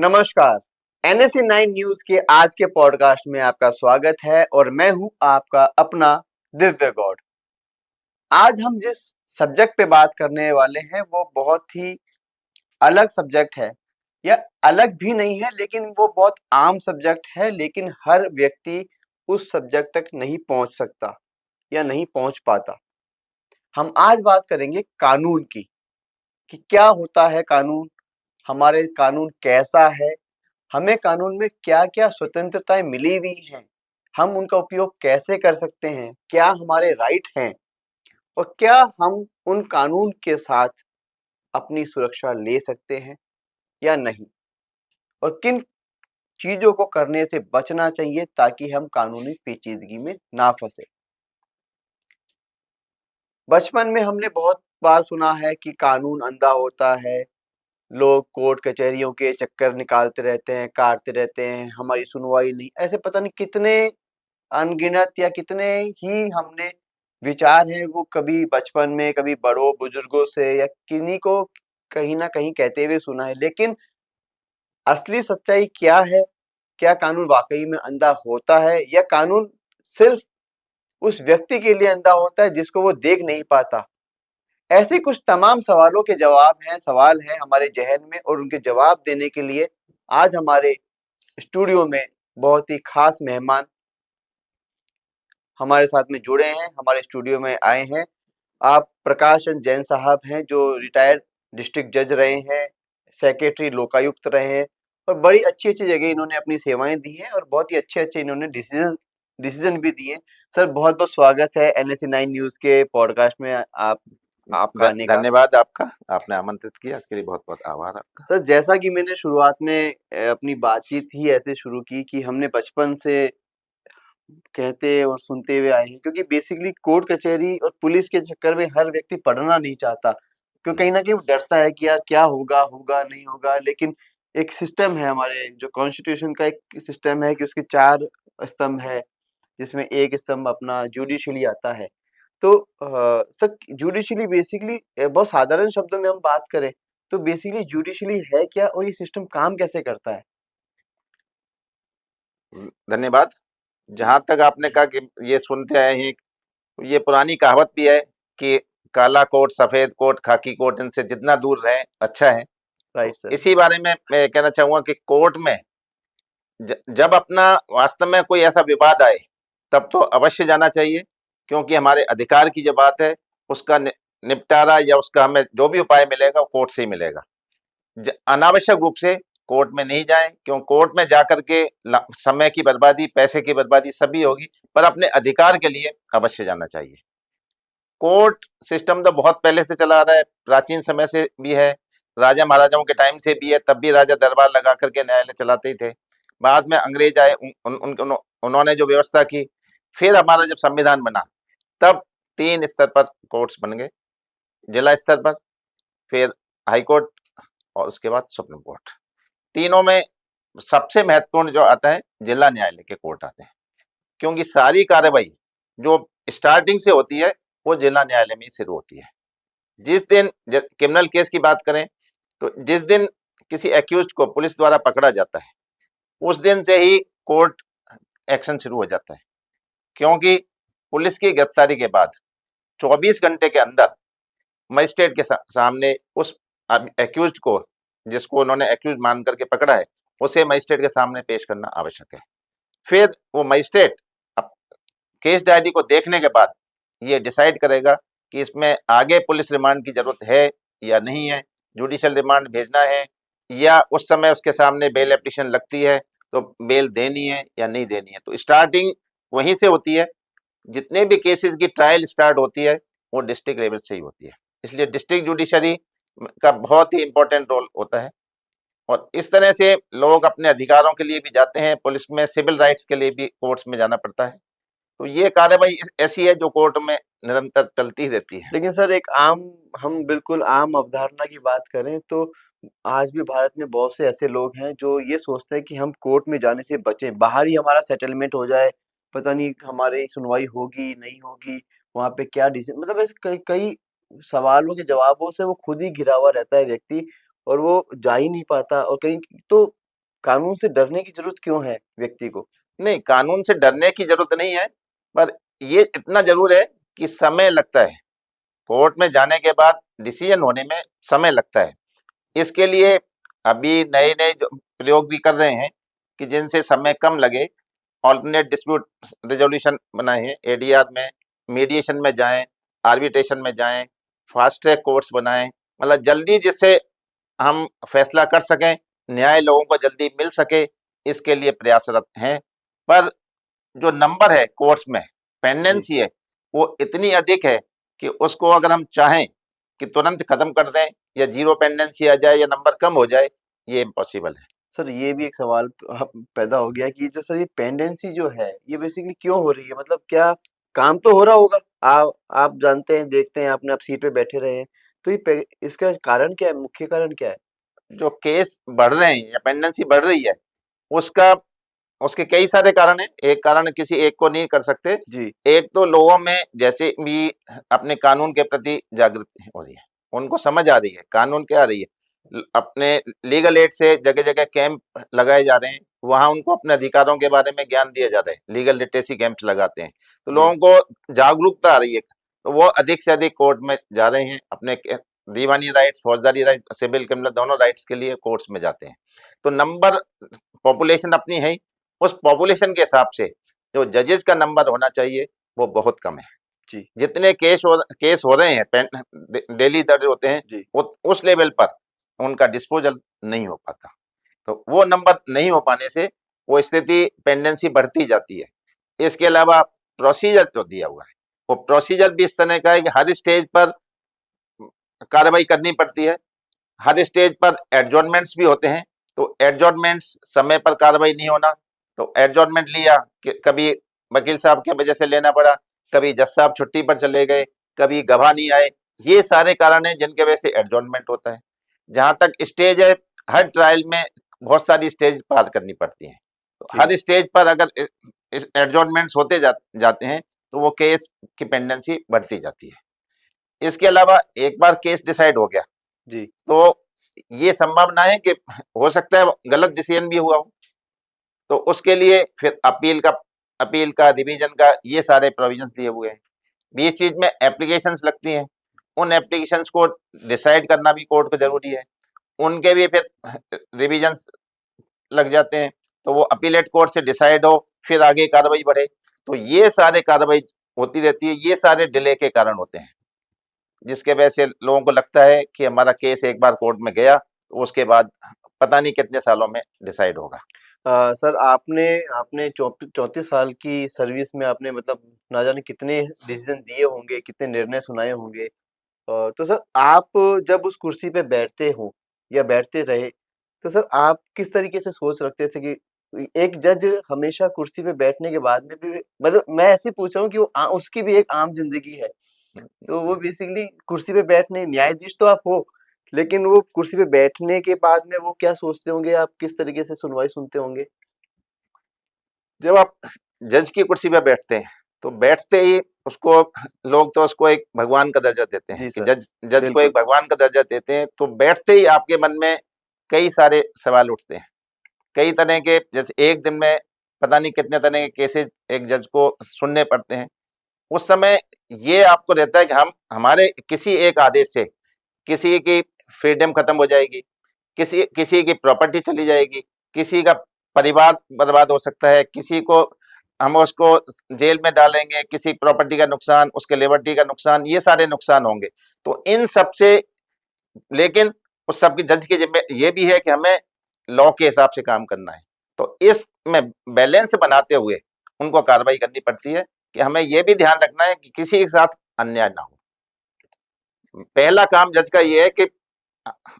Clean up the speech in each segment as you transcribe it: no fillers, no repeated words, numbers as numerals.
नमस्कार। NSC 9 news के आज के पॉडकास्ट में आपका स्वागत है और मैं हूं आपका अपना दिव्य गौड़। आज हम जिस सब्जेक्ट पे बात करने वाले हैं वो बहुत ही अलग सब्जेक्ट है, या अलग भी नहीं है लेकिन वो बहुत आम सब्जेक्ट है, लेकिन हर व्यक्ति उस सब्जेक्ट तक नहीं पहुंच सकता या नहीं पहुंच पाता। हम आज बात करेंगे कानून की, कि क्या होता है कानून, हमारे कानून कैसा है, हमें कानून में क्या-क्या स्वतंत्रताएं मिली हुई हैं, हम उनका उपयोग कैसे कर सकते हैं, क्या हमारे राइट हैं और क्या हम उन कानून के साथ अपनी सुरक्षा ले सकते हैं या नहीं, और किन चीजों को करने से बचना चाहिए ताकि हम कानूनी पेचीदगी में ना फंसे। बचपन में हमने बहुत बार सुना है कि कानून अंधा होता है, लोग कोर्ट कचहरियों के चक्कर निकालते रहते हैं, काटते रहते हैं, हमारी सुनवाई नहीं, ऐसे पता नहीं कितने अनगिनत या कितने ही हमने विचार हैं वो कभी बचपन में, कभी बड़ों बुजुर्गों से या किन्हीं को कहीं न कहीं कहते हुए सुना है। लेकिन असली सच्चाई क्या है? क्या कानून वाक़ई में अंधा होता है या कानून सिर्फ़ उस व्यक्ति के लिए अंधा होता है जिसको वो देख नहीं पाता? ऐसे कुछ तमाम सवाल हैं हमारे ज़हन में, और उनके जवाब देने के लिए आज हमारे स्टूडियो में बहुत ही ख़ास मेहमान हमारे साथ में जुड़े हैं, हमारे स्टूडियो में आए हैं। आप प्रकाश चंद जैन साहब हैं जो रिटायर्ड डिस्ट्रिक्ट जज रहे हैं, सेक्रेटरी लोकायुक्त रहे हैं और बड़ी अच्छी-अच्छी जगह इन्होंने अपनी सेवाएँ दी हैं और बहुत ही अच्छे-अच्छे इन्होंने डिसीज़न डिसीज़न भी दिए। सर बहुत-बहुत स्वागत है एनएससी 9 न्यूज़ के पॉडकास्ट में आपका आने का। धन्यवाद आपका, आपने आमंत्रित किया, इसके लिए बहुत-बहुत आभार आपका। सर जैसा कि मैंने शुरुआत में अपनी बातचीत ही ऐसे शुरू की कि हमने बचपन से कहते और सुनते हुए आए हैं, क्योंकि बेसिकली कोर्ट कचहरी और पुलिस के चक्कर में हर व्यक्ति पढ़ना नहीं चाहता, क्योंकि कहीं न कहीं वो डरता है कि यार क्या होगा, होगा, नहीं होगा। लेकिन एक सिस्टम है, हमारे जो कॉन्स्टिट्यूशन का एक सिस्टम है कि उसके 4 स्तंभ है, जिसमें एक स्तंभ अपना जुडिशरी आता है। तो सर जुडिशरी बेसिकली बहुत साधारण शब्दों में हम बात करें, तो बेसिकली जुडिशरी है क्या और ये सिस्टम काम कैसे करता है? धन्यवाद। जहाँ तक आपने कहा कि ये सुनते आए हैं, ये पुरानी कहावत भी है कि काला कोट, सफेद कोट, खाकी कोट इनसे जितना दूर रहें अच्छा है। राइट तो सर। इसी बारे में मैं कहना चाहूँगा कि कोर्ट में जब अपना वास्तव में कोई ऐसा विवाद आए, तब तो अवश्य जाना चाहिए, क्योंकि हमारे अधिकार की जो बात है, उसका निपटारा या उसका हमें जो भी उपाय मिलेगा, वो कोर्ट से ही मिलेगा। अनावश्यक रूप से कोर्ट में नहीं जाएं, क्यों कोर्ट में जाकर के समय की बर्बादी, पैसे की बर्बादी सभी होगी, पर अपने अधिकार के लिए अवश्य जाना चाहिए। कोर्ट सिस्टम तो बहुत पहले से चला आ रहा है, प्राचीन समय से भी है, राजा महाराजाओं के टाइम से भी है, तब भी राजा दरबार लगा करके न्यायालय चलाते ही थे। बाद में अंग्रेज आए, उन्होंने जो व्यवस्था की, फिर हमारा जब संविधान बना, तब 3 स्तर पर कोर्ट्स बन गए, जिला स्तर पर, फिर हाई कोर्ट और उसके बाद सुप्रीम कोर्ट। तीनों में सबसे महत्वपूर्ण जो आता है, जिला न्यायालय के कोर्ट आते हैं, क्योंकि सारी कार्रवाई जो स्टार्टिंग से होती है, वो जिला न्यायालय में ही शुरू होती है। जिस दिन क्रिमिनल केस की बात करें, तो जिस दिन किसी एक्यूज को पुलिस द्वारा पकड़ा जाता है, उस दिन से ही कोर्ट एक्शन शुरू हो जाता है, क्योंकि पुलिस की गिरफ्तारी के बाद 24 घंटे के अंदर मजिस्ट्रेट के सामने उस एक्यूज को, जिसको उन्होंने एक्यूज मान करके पकड़ा है, उसे मजिस्ट्रेट के सामने पेश करना आवश्यक है। फिर वो मजिस्ट्रेट अब केस डायरी को देखने के बाद ये डिसाइड करेगा कि इसमें आगे पुलिस रिमांड की जरूरत है या नहीं है, जुडिशियल रिमांड भेजना है, या उस समय उसके सामने बेल एप्लीकेशन लगती है तो बेल देनी है या नहीं देनी है। तो स्टार्टिंग वहीं से होती है, जितने भी केसेस की ट्रायल स्टार्ट होती है, वो डिस्ट्रिक्ट लेवल से ही होती है। इसलिए डिस्ट्रिक्ट जुडिशरी का बहुत ही इंपॉर्टेंट रोल होता है, और इस तरह से लोग अपने अधिकारों के लिए भी जाते हैं, पुलिस में सिविल राइट्स के लिए भी कोर्ट्स में जाना पड़ता है। तो ये कार्रवाई ऐसी है जो कोर्ट में निरंतर चलती ही रहती है। लेकिन सर हम बिल्कुल आम अवधारणा की बात करें तो आज भी भारत में बहुत से ऐसे लोग हैं जो ये सोचते हैं कि हम कोर्ट में जाने से बचें, बाहर ही हमारा सेटलमेंट हो जाए, पता नहीं हमारी सुनवाई होगी, नहीं होगी, वहाँ पे क्या डिसीज़न, मतलब ऐसे कई कई सवालों के जवाबों से वो खुद ही घिरा हुआ रहता है व्यक्ति, और वो जा ही नहीं पाता, और कहीं तो कानून से डरने की जरूरत क्यों है व्यक्ति को? नहीं, कानून से डरने की जरूरत नहीं है, पर ये इतना जरूर है कि समय लगता है। कोर्ट में जाने के बाद डिसीजन होने में समय लगता है। इसके लिए अभी नए-नए जो प्रयोग भी कर रहे हैं कि जिनसे समय कम लगे, अल्टरनेट डिस्प्यूट रिज़ॉल्यूशन बनाए हैं, एडीआर में, मीडिएशन में जाएँ, आर्बिट्रेशन में जाएँ, फास्ट ट्रैक कोर्ट्स बनाएँ, मतलब जल्दी जिससे हम फैसला कर सकें, न्याय लोगों को जल्दी मिल सके, इसके लिए प्रयासरत हैं। पर जो नंबर है कोर्ट्स में, जी। पेंडेंसी है, वो इतनी अधिक है कि उसको अगर हम चाहें कि तुरंत खत्म कर दें या ज़ीरो पेंडेंसी आ जाए या नंबर कम हो जाए, ये इम्पॉसिबल है। सर ये भी एक सवाल पैदा हो गया कि जो सर ये पेंडेंसी जो है, ये बेसिकली क्यों हो रही है? मतलब क्या काम तो हो रहा होगा? आप जानते हैं, देखते हैं, आपने आप सीट पे बैठे रहे हैं, तो ये पे इसका कारण क्या है? मुख्य कारण क्या है? जो केस बढ़ रहे हैं या पेंडेंसी बढ़ रही है, उसका उसके कई सारे कारण हैं, एक कारण किसी एक को नहीं कर सकते। जी। एक तो लोगों में जैसे भी अपने कानून के प्रति जागृति हो रही है, उनको समझ आ रही है, कानून क्या आ रही है। अपने लीगल एड से जगह-जगह कैंप लगाए जा रहे हैं, वहाँ उनको अपने अधिकारों के बारे में ज्ञान दिया जाता है, लीगल लिटरेसी कैंप्स लगाते हैं, तो जी। लोगों को जागरूकता आ रही है, तो वो अधिक से अधिक कोर्ट में जा रहे हैं, अपने दीवानी राइट्स, फौजदारी राइट्स, सिविल क्रिमिनल दोनों राइट्स के लिए कोर्ट्स में जाते हैं। तो नंबर पॉपुलेशन अपनी है ही, उस पॉपुलेशन के हिसाब से जो जजेस का नंबर होना चाहिए वो बहुत कम है। जी। जितने केस हो रहे हैं डेली दर्ज होते हैं, जी। उस लेवल पर उनका डिस्पोजल नहीं हो पाता। तो वो नंबर नहीं हो पाने से वो स्थिति पेंडेंसी बढ़ती जाती है। इसके अलावा प्रोसीजर जो दिया हुआ है, वो प्रोसीजर भी इस तरह का है कि हर स्टेज पर कार्रवाई करनी पड़ती है। हर स्टेज पर एडजॉर्नमेंट्स भी होते हैं, तो एडजॉर्नमेंट्स समय पर कार्रवाई नहीं होना, तो एडजॉर्नमेंट लिया कि कभी वकील साहब की वजह से लेना पड़ा, कभी जज साहब छुट्टी पर चले गए, कभी गवाह नहीं आए, ये सारे कारण हैं जिनके वजह से एडजॉर्नमेंट होता है। जहाँ तक स्टेज है, हर ट्रायल में बहुत सारी स्टेज पार करनी पड़ती हैं। तो जी। हर स्टेज पर अगर एडजॉर्नमेंट्स होते जाते हैं, तो वो केस की पेंडेंसी बढ़ती जाती है। इसके अलावा एक बार केस डिसाइड हो गया, जी। तो ये संभावना है कि हो सकता है गलत डिसीजन भी हुआ हो, तो उसके लिए फिर अपील का रिवीजन का ये सारे प्रोविजंस दिए हुए हैं। बीच बीच में एप्लीकेशंस लगती हैं, उन एप्लीकेशंस को डिसाइड करना भी कोर्ट को जरूरी है, उनके भी फिर रिवीजन लग जाते हैं, तो वो अपीलेट कोर्ट से डिसाइड हो, फिर आगे कार्रवाई बढ़े, तो ये सारे कार्रवाई होती रहती है, ये सारे डिले के कारण होते हैं, जिसके वजह से लोगों को लगता है कि हमारा केस एक बार कोर्ट में गया, तो उसके बाद पता नहीं कितने सालों में डिसाइड होगा। सर आपने आपने 34 साल की सर्विस में आपने मतलब ना जाने कितने डिसीजन दिए होंगे, कितने निर्णय सुनाए होंगे। तो सर आप जब उस कुर्सी पे बैठते हो या बैठते रहे, तो सर आप किस तरीके से सोच रखते थे कि एक जज हमेशा कुर्सी पे बैठने के बाद में भी मतलब मैं ऐसे ही पूछ रहा हूँ कि वो उसकी भी एक आम ज़िंदगी है। तो वो बेसिकली कुर्सी पे बैठने न्यायाधीश तो आप हो, लेकिन वो कुर्सी पे बैठने के बाद में वो क्या सोचते होंगे, आप किस तरीके से सुनवाई सुनते होंगे? जब आप जज की कुर्सी पे बैठते हैं, तो बैठते ही उसको लोग तो उसको एक भगवान का दर्जा देते हैं जी कि सर, जज जज को एक बिल्कुल। भगवान का दर्जा देते हैं, तो बैठते ही आपके मन में कई सारे सवाल उठते हैं। कई तरह के, जैसे एक दिन में पता नहीं कितने तरह के केसेस एक जज को सुनने पड़ते हैं। उस समय ये आपको रहता है कि हम हमारे किसी एक आदेश से किसी की फ्रीडम खत्म हो जाएगी, किसी किसी की प्रॉपर्टी चली जाएगी, किसी का परिवार बर्बाद हो सकता है, किसी को हम उसको जेल में डालेंगे, किसी प्रॉपर्टी का नुकसान, उसके लिबर्टी का नुकसान, ये सारे नुकसान होंगे। तो इन सब से, लेकिन उस सब की जज की जिम्मे ये भी है कि हमें लॉ के हिसाब से काम करना है। तो इसमें बैलेंस बनाते हुए उनको कार्रवाई करनी पड़ती है कि हमें ये भी ध्यान रखना है कि किसी के साथ अन्याय ना हो। पहला काम जज का ये है कि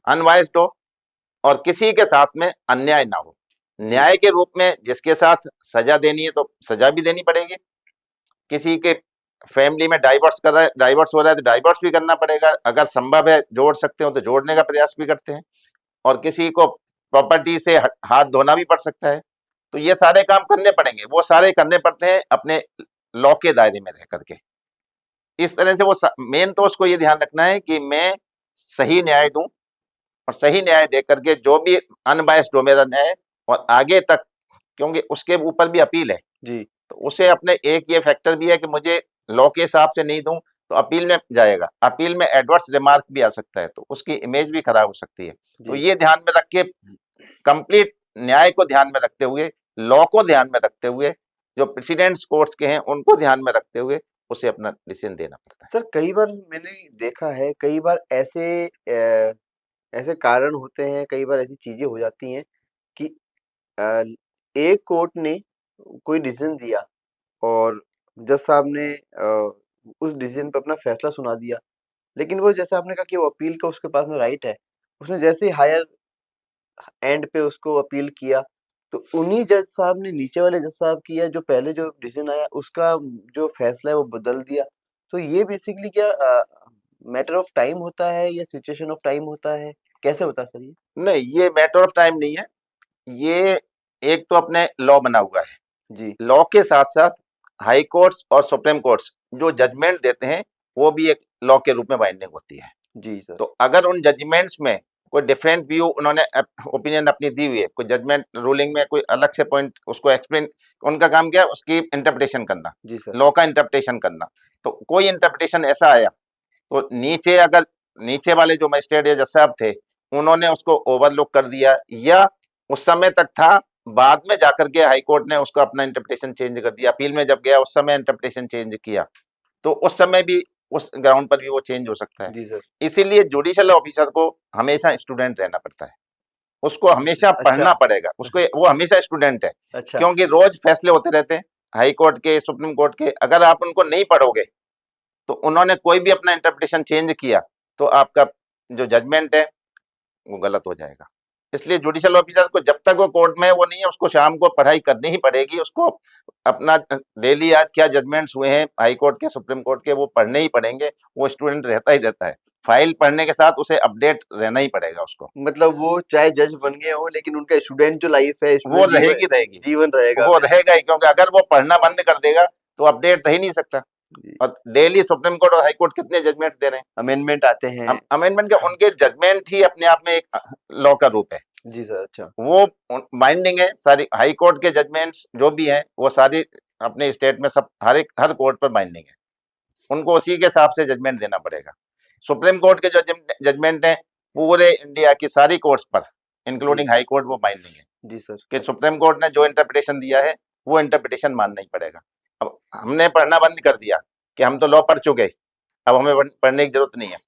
अनवाइज्ड हो और किसी के साथ में अन्याय ना हो। जी। न्याय के रूप में जिसके साथ सजा देनी है तो सजा भी देनी पड़ेगी। किसी के फैमिली में डाइवोर्स हो रहा है तो डाइवोर्स भी करना पड़ेगा। अगर संभव है जोड़ सकते हो तो जोड़ने का प्रयास भी करते हैं, और किसी को प्रॉपर्टी से हाथ धोना भी पड़ सकता है। तो ये सारे काम करने पड़ेंगे, वो सारे करने पड़ते हैं अपने लॉ के दायरे में रह करके। इस तरह से वो मेन तो उसको ये ध्यान रखना है कि मैं सही न्याय दूं, और सही न्याय दे करके जो भी अनबायस्ड हो मेरा न्याय, और आगे तक, क्योंकि उसके ऊपर भी अपील है, जी, तो उसे अपने एक ये फैक्टर भी है कि मुझे लॉ के हिसाब से नहीं दूं तो अपील में जाएगा, अपील में एडवर्स रिमार्क भी आ सकता है, तो उसकी इमेज भी खराब हो सकती है। तो जी। ये ध्यान में रख के, कंप्लीट न्याय को ध्यान में रखते हुए, लॉ को ध्यान में रखते हुए, जो प्रेसिडेंट्स कोर्ट्स के हैं उनको ध्यान में रखते हुए उसे अपना डिसीजन देना पड़ता है। सर कई बार मैंने देखा है, कई बार ऐसे कारण होते हैं, कई बार ऐसी चीज़ें हो जाती हैं कि अ, एक कोर्ट ने कोई डिसीज़न दिया और जज साहब ने उस डिसीज़न पे अपना फैसला सुना दिया। लेकिन वो जैसे आपने कहा कि वो अपील का उसके पास में राइट है। उसने जैसे ही हायर एंड पे उसको अपील किया, तो उन्हीं जज साहब ने नीचे वाले जज साहब की या जो पहले जो डिसीज़न आया उसका जो फैसला है वो बदल दिया। तो ये बेसिकली क्या मैटर ऑफ टाइम होता है या सिचुएशन ऑफ टाइम होता है? कैसे होता है सर ये? नहीं, ये मैटर ऑफ टाइम नहीं है। ये एक तो अपने लॉ बना हुआ है, जी, लॉ के साथ साथ हाई कोर्ट्स और सुप्रीम कोर्ट्स जो जजमेंट देते हैं वो भी एक लॉ के रूप में बाइंडिंग होती है। जी सर। तो अगर उन जजमेंट्स में कोई डिफरेंट व्यू उन्होंने ओपिनियन अपनी दी हुई है, कोई जजमेंट रूलिंग में कोई अलग से पॉइंट उसको एक्सप्लेन, उनका काम क्या है, उसकी इंटरप्रिटेशन करना, जी सर। लॉ का इंटरप्रिटेशन करना। तो कोई इंटरप्रिटेशन ऐसा आया तो नीचे अगर नीचे वाले जो मजिस्ट्रेट या जज साहब थे उन्होंने उसको ओवरलुक कर दिया, या उस समय तक था, बाद में जाकर के हाई कोर्ट ने उसको अपना इंटरप्रिटेशन चेंज कर दिया, अपील में जब गया उस समय इंटरप्रिटेशन चेंज किया, तो उस समय भी उस ग्राउंड पर भी वो चेंज हो सकता है। जी सर। इसीलिए जुडिशियल ऑफिसर को हमेशा स्टूडेंट रहना पड़ता है, उसको हमेशा अच्छा, पढ़ना पड़ेगा, उसको वो हमेशा स्टूडेंट है, अच्छा। क्योंकि रोज फैसले होते रहते हैं हाई कोर्ट के, सुप्रीम कोर्ट के। अगर आप उनको नहीं पढ़ोगे तो उन्होंने कोई भी अपना इंटरप्रिटेशन चेंज किया तो आपका जो जजमेंट है वो गलत हो जाएगा। इसलिए जुडिशियल ऑफिसर को जब तक वो कोर्ट में वो नहीं है, उसको शाम को पढ़ाई करनी ही पड़ेगी, उसको अपना डेली आज क्या जजमेंट्स हुए हैं हाई कोर्ट के, सुप्रीम कोर्ट के, वो पढ़ने ही पड़ेंगे। वो स्टूडेंट रहता ही रहता है, फाइल पढ़ने के साथ उसे अपडेट रहना ही पड़ेगा उसको। मतलब वो चाहे जज बन गए हों लेकिन उनका स्टूडेंट जो लाइफ़ है, वो स्टूडेंट रहेगी रहेगी, जीवन रहेगा वो हमेशा। रहेगा ही, क्योंकि अगर वो पढ़ना बंद कर देगा तो अपडेट रह ही नहीं सकता। जी, और डेली सुप्रीम कोर्ट और हाई कोर्ट कितने जजमेंट्स दे रहे हैं, अमेंडमेंट आते हैं। अमेंडमेंट के, उनके जजमेंट ही अपने आप में एक लॉ का रूप है। जी सर, अच्छा। वो बाइंडिंग है, सारी हाई कोर्ट के जजमेंट्स जो भी हैं वो सारी अपने स्टेट में सब हर कोर्ट पर बाइंडिंग है, उनको उसी के हिसाब से जजमेंट देना पड़ेगा। सुप्रीम कोर्ट के जो जजमेंट है पूरे इंडिया की सारी कोर्ट्स पर जी, इंक्लूडिंग हाई कोर्ट वो बाइंडिंग है, जी सर। कि सुप्रीम कोर्ट ने जो इंटरप्रिटेशन दिया है वो इंटरप्रिटेशन मानना ही पड़ेगा। अब हमने पढ़ना बंद कर दिया कि हम तो लॉ पढ़ चुके, अब हमें पढ़ने की जरूरत नहीं है,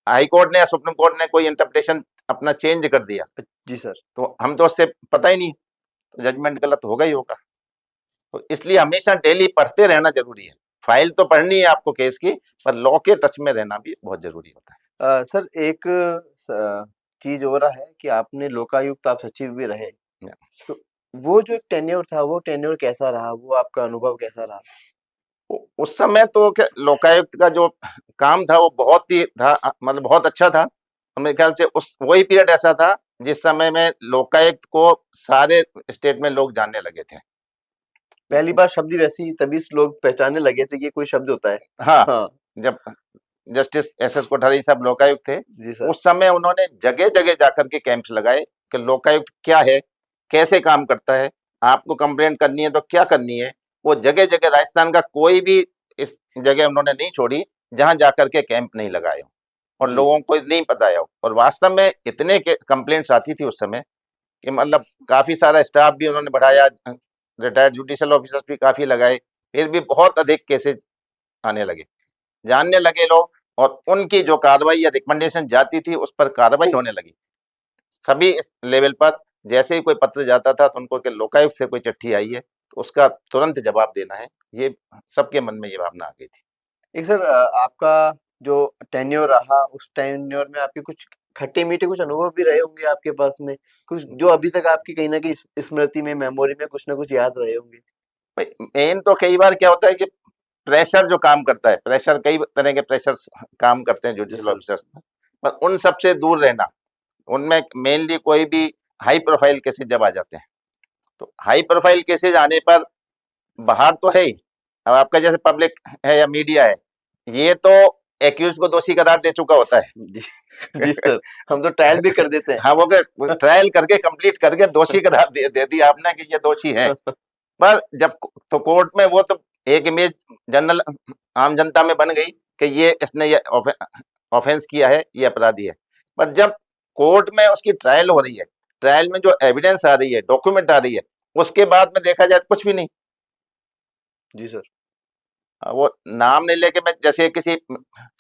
हाई कोर्ट ने या सुप्रीम कोर्ट ने कोई इंटरप्रिटेशन अपना चेंज कर दिया, जी सर। तो हम तो उससे पता ही नहीं, तो जजमेंट गलत होगा ही होगा। तो इसलिए हमेशा डेली पढ़ते रहना जरूरी है। फाइल तो पढ़नी है आपको केस की, पर लॉ के टच में रहना भी बहुत जरूरी होता है। सर एक चीज़ और है कि आपने लोकायुक्त आप सचिव भी रहे, तो वो जो एक टेन्योर था, वो टेन्योर कैसा रहा? वो आपका अनुभव कैसा रहा? उस समय तो क्या, लोकायुक्त का जो काम था वो बहुत ही था, मतलब बहुत अच्छा था। मेरे ख्याल से उस वही पीरियड ऐसा था जिस समय में लोकायुक्त को सारे स्टेट में लोग जानने लगे थे। पहली बार शब्द ही वैसे ही तभी से लोग पहचानने लगे थे कि ये कोई शब्द होता है। हाँ, हाँ, जब जस्टिस एस कोठारी साहब लोकायुक्त थे, जी सर। उस समय उन्होंने जगह जगह जाकर के कैंप्स लगाए कि लोकायुक्त क्या है, कैसे काम करता है, आपको कंप्लेंट करनी है तो क्या करनी है। वो जगह जगह राजस्थान का कोई भी इस जगह उन्होंने नहीं छोड़ी जहां जाकर के कैंप नहीं लगाए हो और जी, लोगों को नहीं बताया हो। और वास्तव में इतने कंप्लेंट्स आती थी उस समय कि मतलब काफी सारा स्टाफ भी उन्होंने बढ़ाया, रिटायर्ड जुडिशियल ऑफिसर्स भी काफी लगाए, फिर भी बहुत अधिक केसेस आने लगे, जानने लगे लोग, और उनकी जो कार्रवाई या रिकमेंडेशन जाती थी उस पर कार्रवाई होने लगी सभी लेवल पर। जैसे ही कोई पत्र जाता था तो उनको कि लोकायुक्त से कोई चिट्ठी आई है तो उसका तुरंत जवाब देना है, ये सबके मन में ये भावना आ गई थी। एक सर आपका जो टेन्योर रहा, उस टेन्योर में आपके कुछ खट्टे-मीठे कुछ अनुभव भी रहे होंगे आपके पास में, कुछ जो अभी तक आपकी कहीं न कहीं स्मृति में, मेमोरी में कुछ न कुछ याद रहे होंगे? मेन तो कई बार क्या होता है कि प्रेशर जो काम करता है, प्रेशर कई तरह के प्रेशर काम करते हैं जी जुडिशियल सर। ऑफिसर्स, पर उन सबसे दूर रहना। उनमें मेनली कोई भी हाई प्रोफाइल केसेस जब आ जाते हैं, तो हाई प्रोफाइल केसेस आने पर बाहर तो है ही, अब आपका जैसे पब्लिक है या मीडिया है, ये तो एक्यूज को दोषी करार दे चुका होता है। जी जी सर, हम तो ट्रायल भी कर देते हैं। हाँ, वो ट्रायल करके कंप्लीट करके दोषी करार दे दिया आपने कि ये दोषी है। पर जब तो कोर्ट में वो तो एक इमेज जनरल आम जनता में बन गई कि ये इसने ये ऑफेंस किया है, ये अपराधी है। पर जब कोर्ट में उसकी ट्रायल हो रही है, ट्रायल में जो एविडेंस आ रही है, डॉक्यूमेंट आ रही है, उसके बाद में देखा जाए तो कुछ भी नहीं। जी सर। वो नाम नहीं लेके मैं जैसे किसी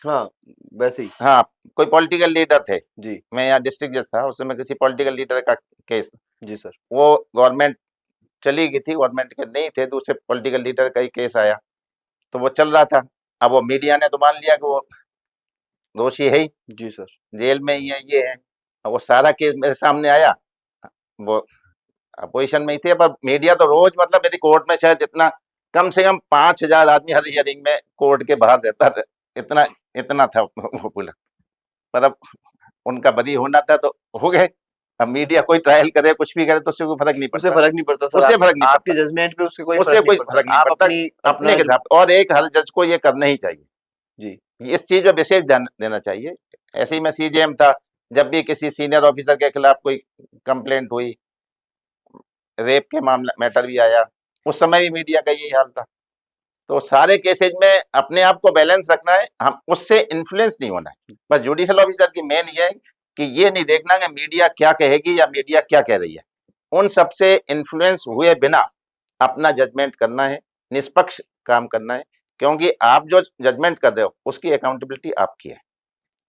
हाँ, वैसे ही। हाँ, कोई पॉलिटिकल लीडर थे, जी, मैं यहाँ डिस्ट्रिक्ट जज था, उस समय किसी पॉलिटिकल लीडर का केस, जी सर। वो गवर्नमेंट चली गई थी, गवर्नमेंट के नहीं थे, दूसरे पॉलिटिकल लीडर का ही केस आया, तो वो चल रहा था। अब वो मीडिया ने तो मान लिया कि वो दोषी है ही, जी सर। जेल में ही है, ये है। अब वो सारा केस मेरे सामने आया, वो अपोजिशन में ही थे, पर मीडिया तो रोज मतलब यदि कोर्ट में शायद इतना कम से कम 5,000 आदमी हर हियरिंग में कोर्ट के बाहर रहता था, इतना इतना था वो पूरा। पर अब उनका बरी होना था तो हो गए। अब मीडिया कोई ट्रायल करे, कुछ भी करे, तो उससे कोई फर्क नहीं उससे पड़ता, फर्क नहीं पड़ता सर, उससे फर्क नहीं आपके पड़ता, जजमेंट पे उससे कोई उससे फर्क नहीं कोई पड़ता। फर्क नहीं आप पड़ता। अपनी अपने अपना के जो हिसाब, और एक हर जज को ये करना ही चाहिए, जी, इस चीज में विशेष ध्यान देना चाहिए। ऐसे ही मैं सीजेएम था, जब भी किसी सीनियर ऑफिसर के खिलाफ कोई कंप्लेंट हुई, रेप के मामला मैटर भी आया, उस समय भी मीडिया का यही हाल था। तो सारे केसेज में अपने आप को बैलेंस रखना है, हम उससे इन्फ्लुएंस नहीं होना है। बस जुडिशियल ऑफिसर की मेन ये है कि ये नहीं देखना कि मीडिया क्या कहेगी या मीडिया क्या कह रही है, उन सबसे इन्फ्लुएंस हुए बिना अपना जजमेंट करना है, निष्पक्ष काम करना है। क्योंकि आप जो जजमेंट कर रहे हो उसकी अकाउंटेबिलिटी आपकी है।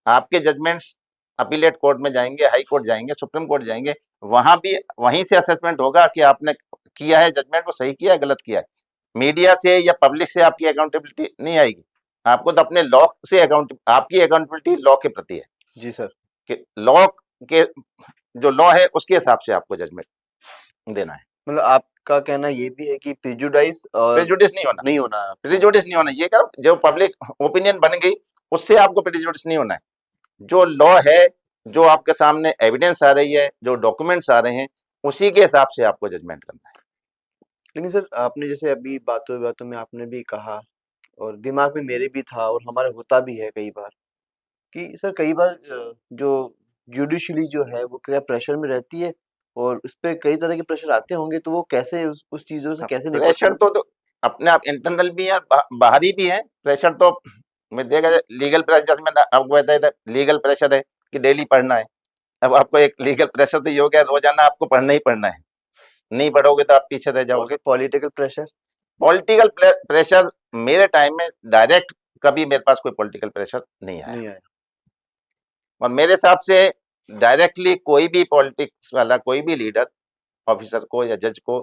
आपके जजमेंट्स अपीलेट कोर्ट में जाएंगे, हाई कोर्ट जाएंगे, सुप्रीम कोर्ट जाएंगे, वहां भी वहीं से असेसमेंट होगा कि आपने किया है जजमेंट को सही किया है, गलत किया है। मीडिया से या पब्लिक से आपकी अकाउंटेबिलिटी नहीं आएगी, आपको तो अपने लॉ से आपकी अकाउंटेबिलिटी लॉ के प्रति है जी सर। कि लॉ के जो लॉ है उसके हिसाब से आपको जजमेंट देना है। मतलब आपका कहना ये भी है कि प्रेजुडाइज प्रेजुडिस नहीं होना, नहीं होना है आपको। प्रेजुडिस नहीं होना, ये क्या जो पब्लिक ओपिनियन बन गई उससे आपको प्रेजुडिस नहीं होना है। जो लॉ है, जो आपके सामने एविडेंस आ रही है, जो डॉक्यूमेंट्स आ रहे हैं, उसी के हिसाब से आपको जजमेंट करना है। लेकिन सर आपने जैसे अभी बातों-बातों में आपने भी कहा और दिमाग में मेरे भी था और हमारा होता भी है कई बार कि सर कई बार जो जुडिशली जो है वो क्या प्रेशर में रहती है और उस पे कई तरह के प्रेशर आते होंगे, तो वो कैसे उस चीज़ों से कैसे निपटते प्रेशर हैं? तो अपने आप इंटरनल भी है, बाहरी भी है प्रेशर। तो मैं देखा जाए लीगल प्रेशर, जैसे मैंने आपको बताया था, लीगल प्रेशर है कि डेली पढ़ना है। अब आपको एक लीगल प्रेशर तो ये हो गया, रोजाना आपको पढ़ना ही पढ़ना है, नहीं पढ़ोगे तो आप पीछे रह और जाओगे। फिर पॉलिटिकल प्रेशर? पॉलिटिकल प्रेशर मेरे टाइम में डायरेक्ट कभी मेरे पास कोई पॉलिटिकल प्रेशर नहीं आया, नहीं आया। और मेरे हिसाब से डायरेक्टली कोई भी पॉलिटिक्स वाला, कोई भी लीडर ऑफिसर को या जज को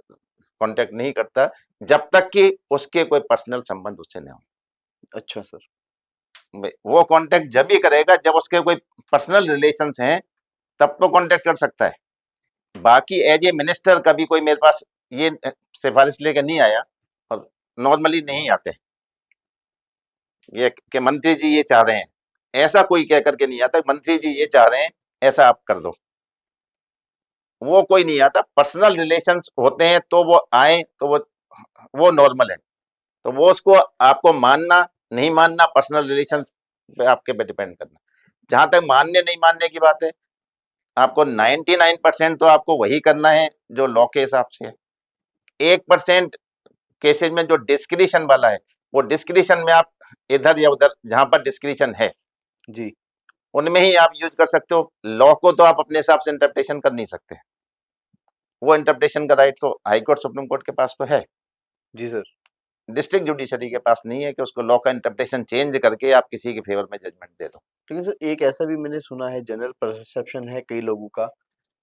कांटेक्ट नहीं करता जब तक कि उसके कोई पर्सनल संबंध उससे न हो। अच्छा सर। वो कांटेक्ट जब भी करेगा जब उसके कोई पर्सनल रिलेशंस हैं, तब तो कांटेक्ट कर सकता है। बाकी एज ए मिनिस्टर कभी कोई मेरे पास ये सिफारिश लेकर नहीं आया, और नॉर्मली नहीं आते ये कि मंत्री जी ये चाह रहे हैं, ऐसा कोई कह करके नहीं आता मंत्री जी ये चाह रहे हैं ऐसा आप कर दो, वो कोई नहीं आता। पर्सनल रिलेशंस होते हैं तो वो आए तो वो नॉर्मल है, तो वो उसको आपको मानना नहीं मानना पर्सनल रिलेशंस पे आपके पे डिपेंड करना। जहां तक मानने नहीं मानने की बात है, आपको 99% तो आपको वही करना है जो लॉ के हिसाब से है। 1% केसेज में जो डिस्क्रिशन वाला है, वो डिस्क्रिशन में आप इधर या उधर जहां पर डिस्क्रिशन है जी। उनमें ही आप यूज कर सकते हो। लॉ को तो आप अपने हिसाब से इंटरप्रिटेशन कर नहीं सकते, वो इंटरप्रिटेशन का राइट तो हाई कोर्ट सुप्रीम कोर्ट के पास तो है, जी सर। डिस्ट्रिक्ट जुडिशरी के पास नहीं है कि उसको लॉ का इंटरप्रिटेशन चेंज करके आप किसी के फेवर में जजमेंट दे दो। लेकिन सर एक ऐसा भी मैंने सुना है, जनरल परसेप्शन है कई लोगों का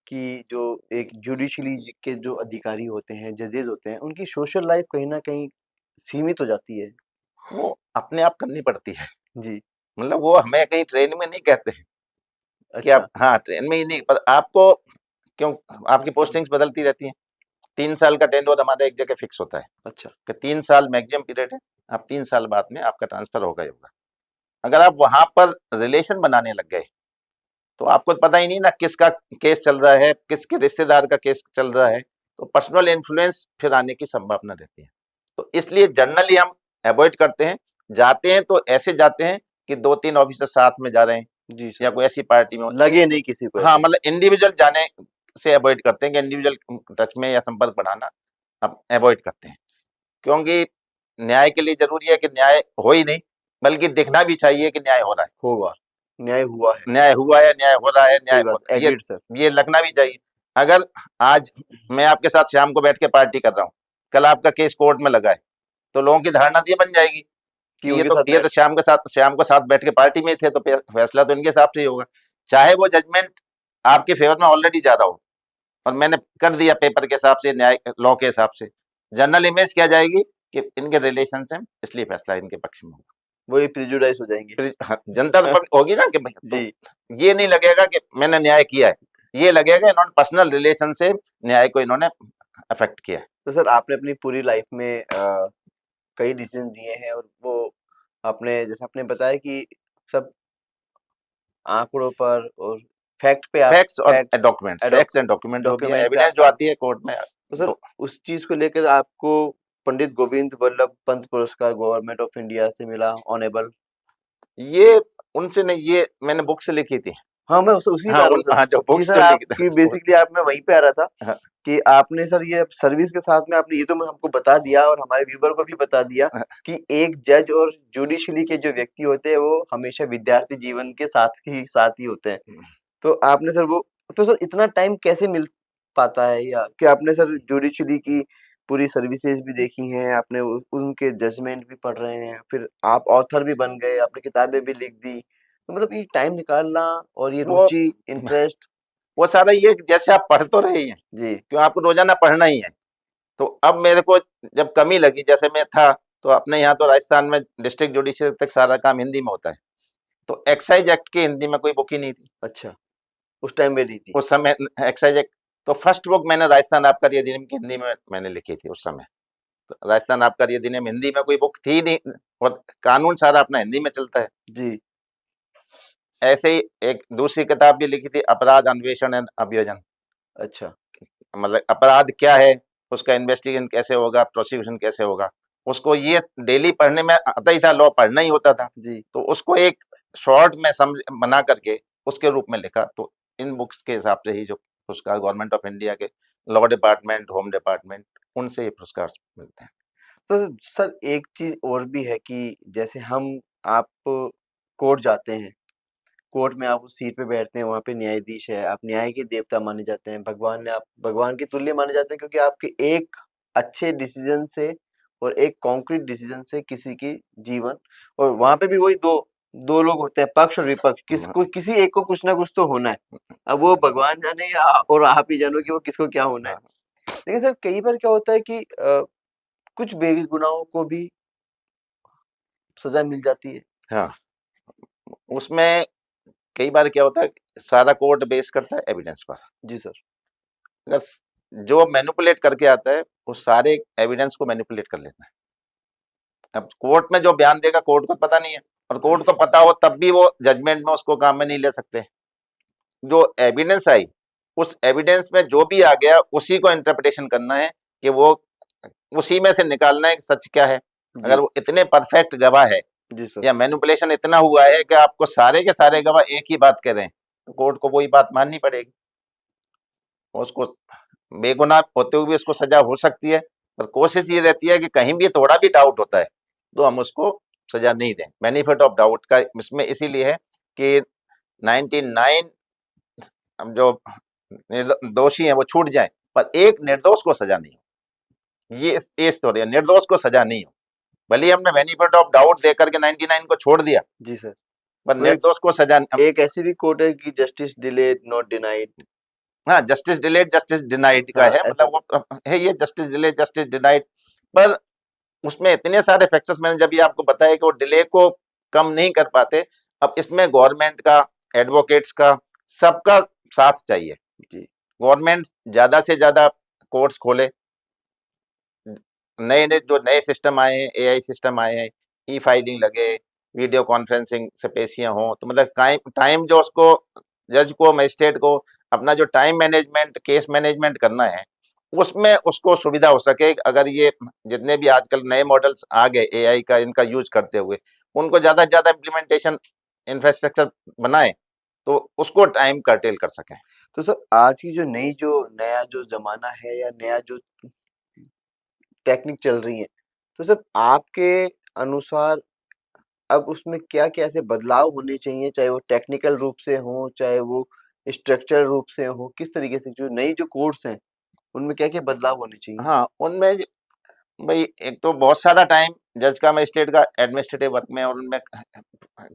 कि जो एक जुडिशरी के जो अधिकारी होते हैं, जजेस होते हैं, उनकी सोशल लाइफ कहीं न कहीं सीमित हो जाती है। वो अपने आप करनी पड़ती है, जी। मतलब वो हमें कहीं ट्रेन में नहीं कहते हैं कि अच्छा। आप, हाँ ट्रेन में ही नहीं, पर आपको क्यों, आपकी पोस्टिंग्स बदलती रहती हैं। 3 साल का टेन्योर हमारा एक जगह फिक्स होता है अच्छा। कि 3 साल मैक्सिमम पीरियड है, आप 3 साल बाद में आपका ट्रांसफर होगा ही होगा। अगर आप वहां पर रिलेशन बनाने लग गए तो आपको पता ही नहीं ना किसका केस चल रहा है, किसके रिश्तेदार का केस चल रहा है, तो पर्सनल इन्फ्लुएंस फिर आने की संभावना रहती है। तो इसलिए जनरली हम अवॉइड करते हैं, जाते हैं तो ऐसे जाते हैं कि 2-3 ऑफिसर साथ में जा रहे हैं जी या सर, कोई ऐसी पार्टी में हो। लगे नहीं किसी को हाँ, ऐसे। मतलब इंडिविजुअल जाने से अवॉइड करते हैं कि इंडिविजुअल टच में या संपर्क बढ़ाना अब अवॉइड करते हैं। क्योंकि न्याय के लिए ज़रूरी है कि न्याय हो ही नहीं, बल्कि दिखना भी चाहिए कि न्याय हो रहा है। होगा, न्याय हुआ है। न्याय हुआ है, न्याय हो रहा है, न्याय सही हो बात, रहा है। Agreed sir. ये लगना भी चाहिए। अगर आज मैं आपके साथ शाम को बैठ के पार्टी कर रहा हूँ, कल आपका केस कोर्ट में लगा है, तो लोगों की धारणा तो ये बन जाएगी कि कि उनके साथ ये तो शाम को साथ बैठ के पार्टी में ही थे, तो फैसला तो इनके हिसाब से ही होगा। चाहे वो जजमेंट आपके फेवर में ऑलरेडी जा रहा हो और मैंने कर दिया पेपर के हिसाब से, न्याय लॉ के हिसाब से, जनरल इमेज क्या जाएगी कि इनके रिलेशन से इसलिए फैसला इनके पक्ष में होगा। वही प्रिजुडाइज हो जाएंगे। फिर जनता तो होगी ना कि भाई, तो जी, ये नहीं लगेगा कि मैंने न्याय किया है, ये लगेगा इन्होंने पर्सनल रिलेशन से न्याय को इन्होंने अफेक्ट किया है। तो सर आपने अपनी पूरी लाइफ में कई डिसीजन दिए हैं और वो आपने जैसे आपने बताया कि सब आंकड़ों पर और फैक्ट पे आप फैक्ट्स और fact document, facts and document जो भी है, डॉक्यूमेंट पे एविडेंस जो आती है कोर्ट में, तो सर तो उस चीज को लेकर आपको पंडित गोविंद वल्लभ पंत पुरस्कार गवर्नमेंट ऑफ इंडिया से मिला, ऑनेबल। ये उनसे नहीं, ये मैंने बुक से लिखी थी। हाँ, मैं उसी पे हाँ, आ रहा हूँ सर हाँ, जो कि बुक्स सर जो लिखी आपकी थी। बेसिकली आप मैं वहीं पे आ रहा था हाँ, कि आपने सर ये सर्विस के साथ में आपने ये तो हमको बता दिया और हमारे व्यूवर को भी बता दिया हाँ, कि एक जज और जुडिशरी के जो व्यक्ति होते हैं वो हमेशा विद्यार्थी जीवन के साथ ही होते हैं। तो आपने सर वो तो सर इतना टाइम कैसे मिल पाता है या कि आपने सर जुडिशरी की पूरी सर्विसेज भी देखी हैं, आपने उनके जजमेंट भी पढ़ रहे हैं, फिर आप ऑथर भी बन गए, आपने किताबें भी लिख दी, तो मतलब ये टाइम निकालना और ये वो रुचि, इंटरेस्ट। वो सारा ये जैसे आप पढ़ तो रहे ही हैं, जी, क्यों आपको रोजाना पढ़ना ही है। तो अब मेरे को जब कमी लगी, जैसे मैं था तो अपने यहाँ तो राजस्थान में डिस्ट्रिक्ट जुडिशियल तक सारा काम हिंदी में होता है, तो एक्साइज एक्ट की हिंदी में कोई बुक ही नहीं थी अच्छा, उस टाइम में दी थी। उस समय। एक्साइज एक्ट तो फर्स्ट बुक मैंने राजस्थान आबकारी अधिनियम की हिंदी में मैंने लिखी थी उस समय। तो राजस्थान आबकारी अधिनियम हिंदी में कोई बुक थी ही नहीं, और कानून सारा अपना हिंदी में चलता है। जी, ऐसे ही एक दूसरी किताब भी लिखी थी, अपराध अन्वेषण एवं अभियोजन। अच्छा, मतलब अपराध क्या है, उसका इन्वेस्टिगेशन कैसे होगा, प्रोसिक्यूशन कैसे होगा, उसको ये डेली पढ़ने में आता ही था, लॉ पढ़ना ही होता था। जी, तो उसको एक शॉर्ट में समझ बना करके उसके रूप में लिखा। तो इन बुक्स के हिसाब से ही जो पुरस्कार गवर्नमेंट ऑफ इंडिया के लॉ डिपार्टमेंट, होम डिपार्टमेंट, उनसे ये पुरस्कार मिलते हैं। तो सर एक चीज़ और भी है कि जैसे आप कोर्ट जाते हैं, कोर्ट में आप उस सीट पे बैठते हैं, वहाँ पे न्यायाधीश है, आप न्याय के देवता माने जाते हैं, आप भगवान के तुल्य माने जाते हैं क्योंकि आपके एक अच्छे डिसीज़न से और एक कॉन्क्रीट डिसीज़न से किसी की जीवन और वहाँ पे भी वही 2 लोग होते हैं, पक्ष और विपक्ष, किसी एक को कुछ ना कुछ तो होना है। अब वो भगवान जाने या और आप ही जानो कि वो किसको क्या होना है। हाँ, लेकिन सर कई बार क्या होता है कि कुछ बेगुनाहों को भी सज़ा मिल जाती है। हाँ, उसमें कई बार क्या होता है, सारा कोर्ट बेस करता है एविडेंस पर। जी सर। अगर जो मैनिपुलेट करके आता है, वो सारे एविडेंस को मैनिपुलेट कर लेता है। अब कोर्ट में जो बयान देगा कोर्ट को पता नहीं है, और कोर्ट को पता हो तब भी वो जजमेंट में उसको काम में नहीं ले सकते। जो एविडेंस आई, उस एविडेंस में जो भी आ गया उसी को इंटरप्रिटेशन करना है कि वो उसी में से निकालना है कि सच क्या है। जी, अगर वो इतने परफेक्ट गवाह है जी सर। या मैनिपुलेशन इतना हुआ है कि आपको सारे के सारे गवाह एक ही बात कह रहे हैं, तो कोर्ट को वही बात माननी पड़ेगी। उसको बेगुनाह होते हुए भी उसको सजा हो सकती है, पर कोशिश ये रहती है कि कहीं भी थोड़ा भी डाउट होता है तो हम उसको सजा नहीं दें। बेनिफिट ऑफ डाउट का इसमें इसीलिए है कि 99 हम जो दोषी हैं वो छूट जाएं, पर एक निर्दोष को सजा नहीं हो। ये स्टोरी है, निर्दोष को सजा नहीं हो। भले ही हमने बेनिफिट ऑफ डाउट देकर के 99 को छोड़ दिया, जी सर। पर वो एक निर्दोष को सजा। एक ऐसी भी कोट है कि जस्टिस डिलेड नॉट डिनाइड। हाँ, जस्टिस डिलेड जस्टिस डिनाइड का हाँ, है, ऐसा मतलब वो है ये जस्टिस डिलेड जस्टिस डिनाइड। पर उसमें इतने सारे फैक्टर्स मैंने जब ये आपको बताया कि वो डिले को कम नहीं कर पाते। अब इसमें गवर्नमेंट का, एडवोकेट्स का, सबका साथ चाहिए। जी, गवर्नमेंट ज्यादा से ज्यादा कोर्ट्स खोले, नए नए जो नए सिस्टम आए हैं, एआई सिस्टम आए हैं, ई फाइलिंग लगे, वीडियो कॉन्फ्रेंसिंग से पेशियां हो, तो मतलब टाइम टाइम जो उसको जज को, मजिस्ट्रेट को अपना जो टाइम मैनेजमेंट, केस मैनेजमेंट करना है, उसमें उसको सुविधा हो सके। अगर ये जितने भी आजकल नए मॉडल्स आ गए एआई का, इनका यूज करते हुए उनको ज्यादा से ज्यादा इम्प्लीमेंटेशन इंफ्रास्ट्रक्चर बनाए तो उसको टाइम कर्टेल कर सकें। तो सर आज की जो नया जो ज़माना है या नया जो टेक्निक चल रही है, तो सर आपके अनुसार अब उसमें क्या-क्या ऐसे बदलाव होने चाहिए, चाहे वो टेक्निकल रूप से हो, चाहे वो स्ट्रक्चरल रूप से हो, किस तरीके से जो नई जो कोर्स हैं, उनमें क्या-क्या बदलाव होने चाहिए? हाँ, उनमें भाई एक तो बहुत सारा टाइम जज का मजिस्ट्रेट का एडमिनिस्ट्रेटिव वर्क में और उनमें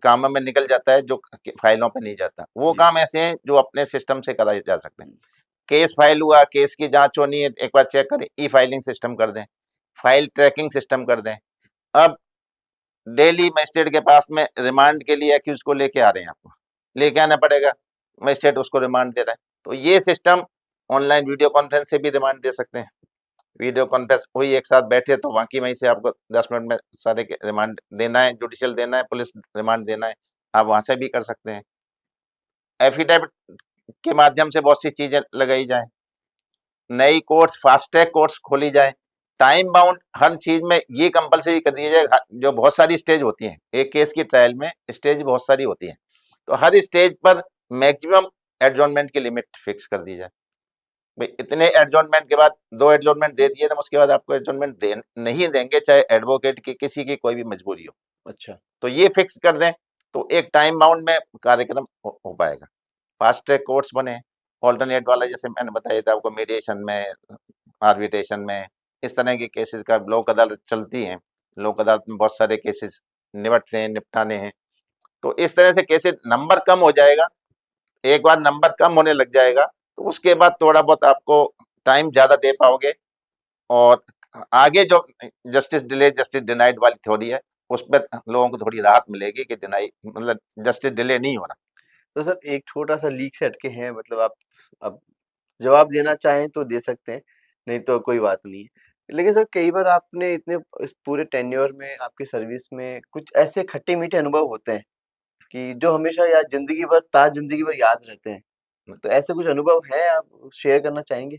कामों में निकल जाता है जो फाइलों पे नहीं जाता। वो जी। काम ऐसे हैं जो अपने सिस्टम से कराए जा सकते हैं। केस फाइल हुआ, केस की जांच होनी है, एक बार चेक करें, ई फाइलिंग सिस्टम कर दें, फाइल ट्रैकिंग सिस्टम कर दें। अब डेली मजिस्ट्रेट के पास में रिमांड के लिए एक्यूज को लेके आ रहे हैं, आपको लेके आना पड़ेगा, मजिस्ट्रेट उसको रिमांड दे रहा है, तो ये सिस्टम ऑनलाइन वीडियो कॉन्फ्रेंस से भी रिमांड दे सकते हैं। वीडियो कॉन्फ्रेंस हुई, एक साथ बैठे तो बाकी वहीं से आपको 10 मिनट में सारे के रिमांड देना है, जुडिशियल देना है, पुलिस रिमांड देना है, आप वहां से भी कर सकते हैं। एफिडेविट के माध्यम से बहुत सी चीजें लगाई जाए, नई कोर्ट्स, फास्ट ट्रैक कोर्ट्स खोली जाए, टाइम बाउंड हर चीज में ये कंपलसरी कर दिया जाए। जो बहुत सारी स्टेज होती हैं एक केस की ट्रायल में, स्टेज बहुत सारी होती हैं, तो हर स्टेज पर मैक्सिमम एडजॉर्नमेंट की लिमिट फिक्स कर दी जाए। भाई इतने एडजॉर्नमेंट के बाद 2 एडजॉर्नमेंट दे दिए तो उसके बाद आपको एडजॉर्नमेंट दे नहीं देंगे, चाहे एडवोकेट की किसी की कोई भी मजबूरी हो, अच्छा। तो ये फिक्स कर दें तो एक टाइम बाउंड में कार्यक्रम हो पाएगा। फास्ट ट्रैक कोर्ट्स बने, ऑल्टरनेट वाला जैसे मैंने बताया था आपको, मीडिएशन में, आर्बिट्रेशन में, इस तरह के केसेस का लोक अदालत चलती हैं, लोक अदालत में बहुत सारे केसेस निपटते हैं, निपटाने हैं, तो इस तरह से केसेस नंबर कम हो जाएगा। एक बार नंबर कम होने लग जाएगा तो उसके बाद थोड़ा बहुत आपको टाइम ज्यादा दे पाओगे, और आगे जो जस्टिस डिले जस्टिस डिनाइड वाली थ्योरी है उसमें लोगों को थोड़ी राहत मिलेगी कि डिनाई मतलब जस्टिस डिले नहीं हो रहा। तो सर एक छोटा-सा लीक से हटके है, मतलब आप अब जवाब देना चाहें तो दे सकते हैं, नहीं तो कोई बात नहीं है। लेकिन सर कई बार आपने इतने इस पूरे टेन्योर में आपकी सर्विस में कुछ ऐसे खट्टे-मीठे अनुभव होते हैं कि जो हमेशा या ज़िंदगी भर याद रहते हैं। तो ऐसे कुछ अनुभव है, आप शेयर करना चाहेंगे?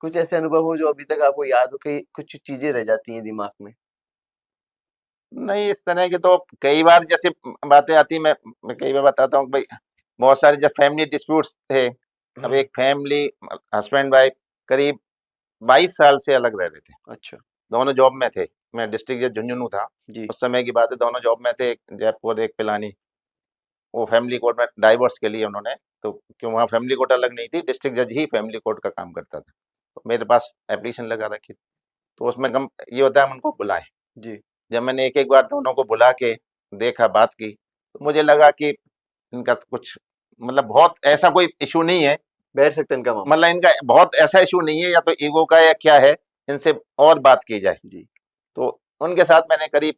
कुछ ऐसे अनुभव हो जो अभी तक आपको याद हो, कई कुछ चीज़ें रह जाती हैं दिमाग में? नहीं, इस तरह की तो कई बार जैसे बातें आती, मैं कई बार बताता हूँ भाई, बहुत सारे जब फैमिली डिस्प्यूट्स थे, अब हुँ। एक फैमिली हस्बैंड वाइफ करीब 22 साल से अलग रह रहे थे, अच्छा। दोनों जॉब में थे, मैं डिस्ट्रिक्ट जज झुंझुनू था जी। उस समय की बात है, दोनों जॉब में थे, एक जयपुर एक पिलानी, वो फैमिली कोर्ट में डाइवोर्स के लिए उन्होंने, तो क्यों वहाँ फैमिली कोर्ट अलग नहीं थी, डिस्ट्रिक्ट जज ही फैमिली कोर्ट का काम करता था, तो मेरे पास एप्लीकेशन लगा रखी थी, तो उसमें कम ये होता है हम उनको बुलाएं। जी। जब मैंने एक-एक बार दोनों को बुला के देखा, बात की, तो मुझे लगा कि इनका तो कुछ मतलब बहुत ऐसा कोई इश्यू नहीं है, बैठ सकते हैं इनका मामला। मतलब इनका बहुत ऐसा इश्यू नहीं है, या तो ईगो का या क्या है, इनसे और बात की जाए। जी। तो उनके साथ मैंने करीब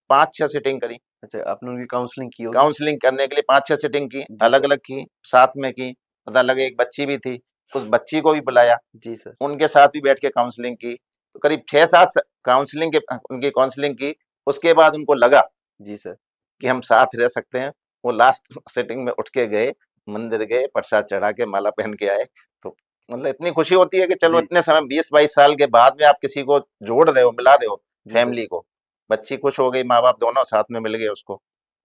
5-6 सिटिंग करी, अच्छा, आपने उनकी काउंसलिंग की होगी? काउंसलिंग करने के लिए 5-6 सिटिंग की, जी सर। अलग-अलग की, साथ में की, पता लगा एक बच्ची भी थी, उस बच्ची को भी बुलाया, जी सर। उनके साथ भी बैठ के काउंसलिंग की, तो करीब 6-7 काउंसलिंग के उनकी काउंसलिंग की, उसके बाद उनको लगा जी सर। कि हम साथ रह सकते हैं। वो लास्ट सिटिंग में उठ के गए, मंदिर गए, प्रसाद चढ़ा के माला पहन के आए। तो मतलब इतनी खुशी होती है कि चलो जी। इतने समय 20-22 साल के बाद में आप किसी को जोड़ रहे हो, मिला रहे हो जी सर। फैमिली को। बच्ची खुश हो गई, माँ-बाप दोनों साथ में मिल गए उसको।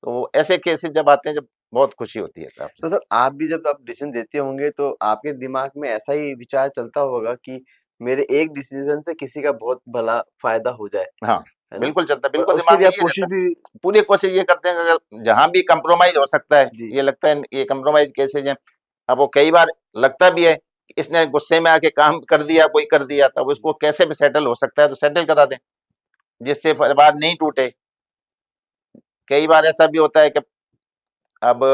तो ऐसे केसेस जब आते हैं, जब बहुत खुशी होती है साहब। तो सर आप भी जब आप डिसीज़न देते होंगे तो आपके दिमाग में ऐसा ही विचार चलता होगा कि मेरे एक डिसीज़न से किसी का बहुत भला फ़ायदा हो जाए, हाँ, है ना? बिल्कुल चलता है, और बिल्कुल उसके दिमाग लिए में आप ये रहता कोशिश है। भी। पूरी कोशिश ये करते हैं कि अगर जहाँ भी कंप्रोमाइज़ हो सकता है, जी। ये लगता है ये कंप्रोमाइज़ कैसे जाए। अब वो कई बार लगता भी है कि इसने गुस्से में आके काम कर दिया, कोई कर दिया, तब उसको कैसे भी सेटल हो सकता है तो सेटल करा दें, जिससे परिवार नहीं टूटे। कई बार ऐसा भी होता है कि अब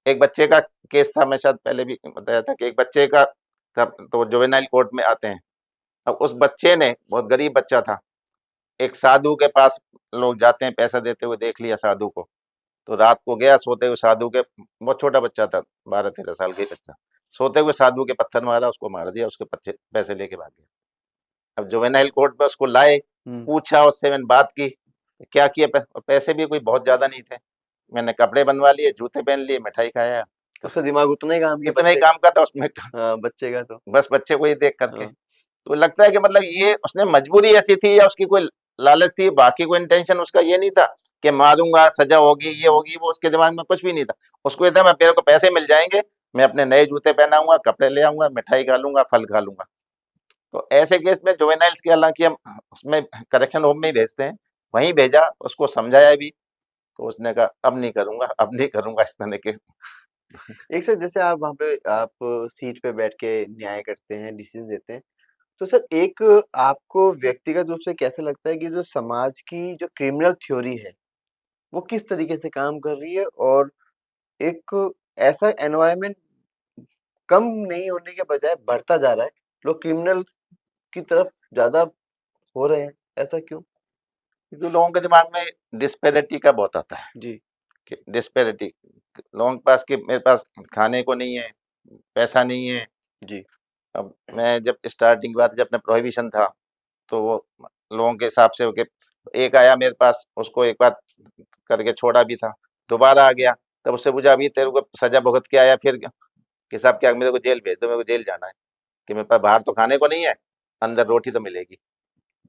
एक बच्चे का केस था, मैं शायद पहले भी बताया था कि एक बच्चे का तब तो जुवेनाइल कोर्ट में आते हैं। अब उस बच्चे ने, बहुत गरीब बच्चा था, एक साधु के पास लोग जाते हैं, पैसा देते हुए देख लिया साधु को, तो रात को गया सोते हुए साधु के, बहुत छोटा बच्चा था, 12-13 साल का ही बच्चा, सोते हुए साधु के पत्थर मारा, उसको मार दिया, उसके पैसे लेके भाग गया। अब जुवेनाइल कोर्ट में उसको लाए, हुँ। पूछा उससे, मैंने बात की, क्या किया, पैसे भी कोई बहुत ज्यादा नहीं थे, मैंने कपड़े बनवा लिए, जूते पहन लिए, मिठाई खाया, तो उसका दिमाग उतना ही काम किया इतना ही बच्चे का। काम का था उसमें। हाँ, बच्चे का तो। बस बच्चे को ही देख करके, हाँ। तो लगता है कि मतलब ये उसने मजबूरी ऐसी थी या उसकी कोई लालच थी, बाकी कोई इंटेंशन उसका ये नहीं था, कि मारूंगा, सजा होगी, ये होगी, वो उसके दिमाग में कुछ भी नहीं था। उसको ये था मैं मेरे को पैसे मिल जाएंगे, मैं अपने नए जूते पहनाऊंगा, कपड़े ले आऊंगा, मिठाई खा लूंगा, फल खा लूंगा। तो ऐसे केस में जुवेनाइल्स की हालांकि हम उसमें करेक्शन होम में ही भेजते हैं, वहीं भेजा, उसको समझाया भी, तो उसने कहा अब नहीं करूंगा, अब नहीं करूंगा इस तरह के। एक सर जैसे आप वहाँ पे आप सीट पे बैठ के न्याय करते हैं, डिसीजन देते हैं, तो सर एक आपको व्यक्तिगत रूप से कैसा लगता है कि जो समाज की जो क्रिमिनल थ्योरी है, वो किस तरीके से काम कर रही है और एक ऐसा एनवायरनमेंट कम नहीं होने के बजाय बढ़ता जा रहा है, लोग क्रिमिनल की तरफ ज़्यादा हो रहे हैं, ऐसा क्यों? क्योंकि लोगों के दिमाग में डिस्पैरिटी का बहुत आता है जी, कि डिस्पैरिटी, लोगों के पास कि मेरे पास खाने को नहीं है, पैसा नहीं है। जी, अब मैं जब स्टार्टिंग की बात, जब अपना प्रोहिबिशन था, तो वो लोगों के हिसाब से हो के एक आया मेरे पास, उसको एक बार करके छोड़ा भी था, दोबारा आ गया, तब उससे पूछा अभी तेरे को सजा भुगत के आया फिर क्या? कि साहब क्या मेरे को जेल भेज दो, मेरे को जेल जाना है, कि मेरे पास बाहर तो खाने को नहीं है, अंदर रोटी तो मिलेगी।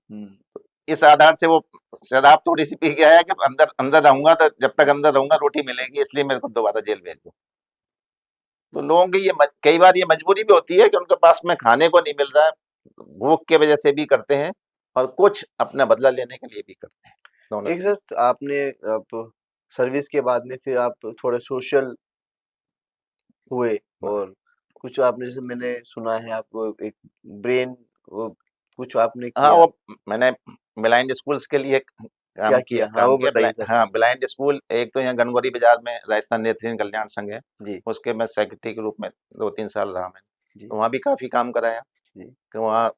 हुँ, इस आधार से वो शराब थोड़ी-सी पी के आया कि अंदर अंदर रहूँगा, तो जब तक अंदर रहूँगा रोटी मिलेगी, इसलिए मेरे को दोबारा जेल भेज दो। तो लोगों की ये कई बार ये मजबूरी भी होती है कि उनके पास में खाने को नहीं मिल रहा है, भूख की वजह से भी करते हैं, और कुछ अपना बदला लेने के लिए भी करते हैं, दोनों एक चीज़। सर आपने अब सर्विस के बाद में फिर आप थोड़े सोशल हुए और कुछ आपने जैसे मैंने सुना है आप एक ब्रेन वो कुछ आपने हाँ, किया, वो मैंने ब्लाइंड स्कूल्स के लिए क्या किया? हाँ, काम वो किया। बताइए सर? हाँ, ब्लाइंड स्कूल एक तो यहाँ गनगौरी बाज़ार में राजस्थान नेत्रहीन कल्याण संघ है, जी, उसके मैं सेक्रेटरी के रूप में 2-3 साल रहा मैंने। जी, तो वहाँ भी काफ़ी काम कराया, जी, कि वहाँ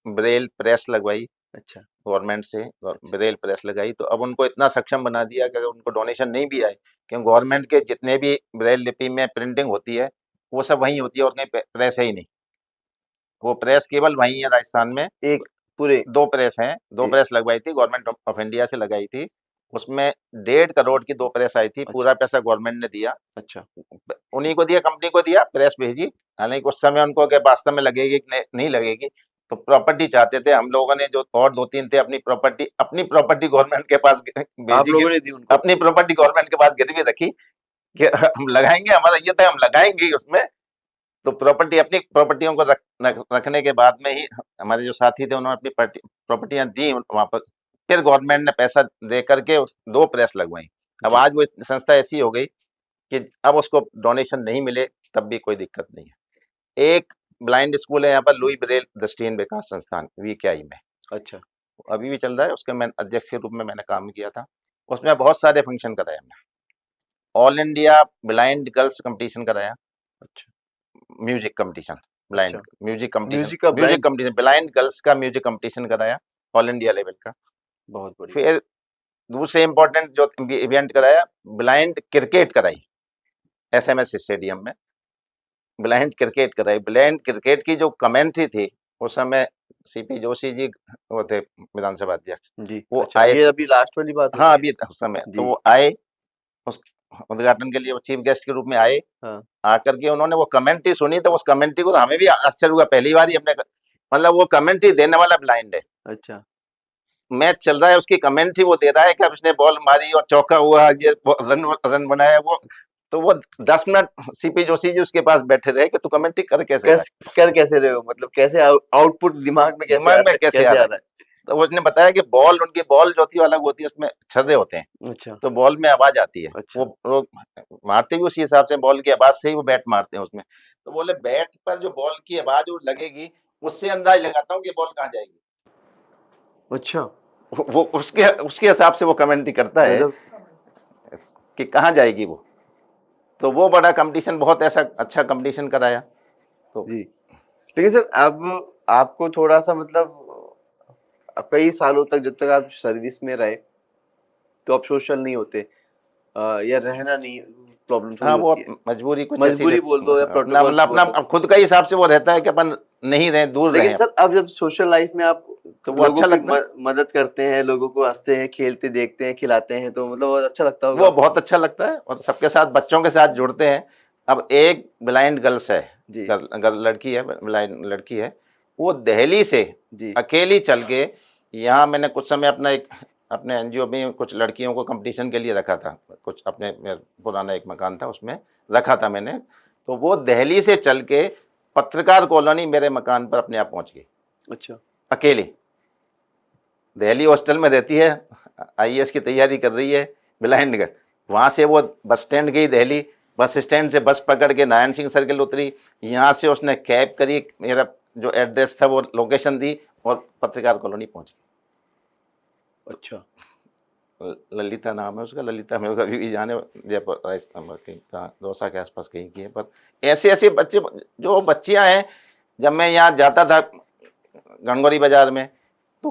ब्रेल प्रेस लगवाई अच्छा, गवर्नमेंट से, अच्छा, ब्रेल प्रेस लगाई, तो अब उनको इतना सक्षम बना दिया कि अगर उनको डोनेशन नहीं भी आए, क्योंकि गवर्नमेंट के जितने भी ब्रेल लिपि में प्रिंटिंग होती है, वो सब वहीं होती है और कहीं प्रेस है ही नहीं। वो प्रेस केवल वहीं है राजस्थान अच्छा, में। एक पूरे 2 प्रेस हैं, 2 ए प्रेस लगवाई थी, गवर्नमेंट ऑफ इंडिया से लगाई थी। उसमें 1.5 करोड़ की 2 प्रेस आई थी, अच्छा, पूरा पैसा गवर्नमेंट ने दिया। अच्छा, उन्हीं को दिया, कंपनी को दिया, प्रेस भेजी। हालाँकि उस समय उनको कि वास्तव में लगेगी कि नहीं लगेगी, तो प्रॉपर्टी चाहते थे। हम लोगों ने जो और 2-3 थे अपनी प्रॉपर्टी गवर्नमेंट के पास आप भेजी, कि लोगों ने दी उनको? अपनी प्रॉपर्टी गवर्नमेंट के पास गिरवी रखी कि हम लगाएँगे, हमारा ये था हम लगाएँगे ही उसमें। तो प्रॉपर्टी अपनी प्रॉपर्टियों को रखने के बाद में ही हमारे जो साथी थे उन्होंने अपनी प्रॉपर्टियां दी वहां पर। फिर गवर्नमेंट ने पैसा दे करके 2 प्रेस लगवाई। अब जी, आज वो संस्था ऐसी हो गई कि अब उसको डोनेशन नहीं मिले तब भी कोई दिक्कत नहीं है। एक ब्लाइंड स्कूल है यहाँ पर, लुई ब्रेल दृष्टिहीन विकास संस्थान वीकेआई में, अच्छा, अभी भी चल रहा है। उसके मैं अध्यक्ष के रूप में मैंने काम किया था। उसमें बहुत सारे फंक्शन कराए हमने। All India blind girls competition कराया, अच्छा, म्यूजिक कंपटीशन, ब्लाइंड अच्छा, म्यूजिक कंपटीशन, म्यूज़िक का music blind competition, blind girls का म्यूजिक कंपटीशन कराया, ऑल इंडिया लेवल का। बहुत बढ़िया, फिर दूसरे इम्पोर्टेंट जो इवेंट कराया, ब्लाइंड क्रिकेट कराई एसएमएस स्टेडियम में। ब्लाइंड क्रिकेट कराई, ब्लाइंड क्रिकेट की जो कमेंट्री थी उस समय सीपी जोशी जी वो थे विधानसभा अध्यक्ष, जी, वो अच्छा, आए ये थे। अभी लास्ट वाली बात हो हाँ, रही है? अभी उस समय तो जी, वो आए, उस उद्घाटन के लिए वो चीफ गेस्ट के रूप में आए। हाँ, आकर के उन्होंने वो कमेंट्री सुनी, तो उस कमेंट्री को तो हमें भी आश्चर्य हुआ, पहली बार ही हमने मतलब वो कमेंट्री देने वाला ब्लाइंड है। अच्छा, मैच चल रहा है, उसकी कमेंट्री वो दे रहा है कि अब इसने बॉल मारी और चौका हुआ, ये रन रन बनाया वो। तो वो 10 मिनट सीपी जोशी जी उसके पास बैठे रहे कि तू कमेंट्री कर कैसे रहा कैस कर कैसे रहे हो? मतलब कैसे आउटपुट दिमाग में है, कैसे आ दिमाग रहा में है कैसे आ कैसे रहा आ है। रहा तो उसने बताया कि उनकी बॉल जो होती है अलग होती है, उसमें छर्रे होते हैं, है? अच्छा, तो बॉल में आवाज आती है। वो अच्छा, लोग मारते भी उसी हिसाब से, बॉल की आवाज से ही वो बैट मारते हैं उसमें। तो बोले बैट पर जो बॉल की आवाज वो लगेगी, उससे अंदाज लगाता हूँ कि बॉल कहाँ जाएगी। अच्छा, वो उसके उसके हिसाब से वो कमेंट्री करता है गज़ब! कि कहाँ जाएगी वो। तो वो बड़ा कंपटीशन, बहुत ऐसा अच्छा कंपटीशन कराया। तो जी, लेकिन सर अब आपको थोड़ा-सा मतलब कई सालों तक जब तक आप सर्विस में रहे, तो आप सोशल नहीं होते या रहना नहीं प्रॉब्लम थोड़ी हाँ, वो होती है। मजबूरी कुछ ऐसी मजबूरी बोल रहती, दो या अपना प्रोटोकॉल्स मतलब बोल अपना दो। अब खुद का ही हिसाब से वो रहता है कि अपन नहीं रहें, दूर लेकिन रहें, सर अब जब सोशल लाइफ में आप तो वो लोगों अच्छा की लगता है। मदद करते हैं, लोगों को हँसते हैं, खेलते देखते हैं, खिलाते हैं, तो मतलब बहुत अच्छा लगता होगा वो आपको? बहुत अच्छा लगता है और सबके साथ, बच्चों के साथ जुड़ते हैं। अब एक ब्लाइंड गर्ल्स है, जी, लड़की है, ब्लाइंड लड़की है, वो दिल्ली से जी, अकेली चल के यहाँ, मैंने कुछ समय अपना एक अपने एनजीओ में कुछ लड़कियों को कंपटीशन के लिए रखा था, कुछ अपने पुराना एक मकान था उसमें रखा था मैंने, तो वो दिल्ली से चल के पत्रकार कॉलोनी मेरे मकान पर अपने आप पहुंच गई, अच्छा। अकेली। दिल्ली हॉस्टल में रहती है, आईएएस की तैयारी कर रही है, बिलाइंड। वहां से वो बस स्टैंड गई दिल्ली, बस स्टैंड से बस पकड़ के नारायण सिंह सर्किल उतरी, यहाँ से उसने कैब करी, मेरा जो एड्रेस था वो लोकेशन दी और पत्रकार कॉलोनी पहुंच अच्छा। गई। ललिता नाम है उसका, ललिता मेरे को अभी भी जाने, जयपुर राजस्थान में कहीं कहाँ दौसा के आसपास कहीं की है। पर ऐसे ऐसे बच्चे, जो बच्चियां हैं, जब मैं यहाँ जाता था गणगौरी बाजार में, तो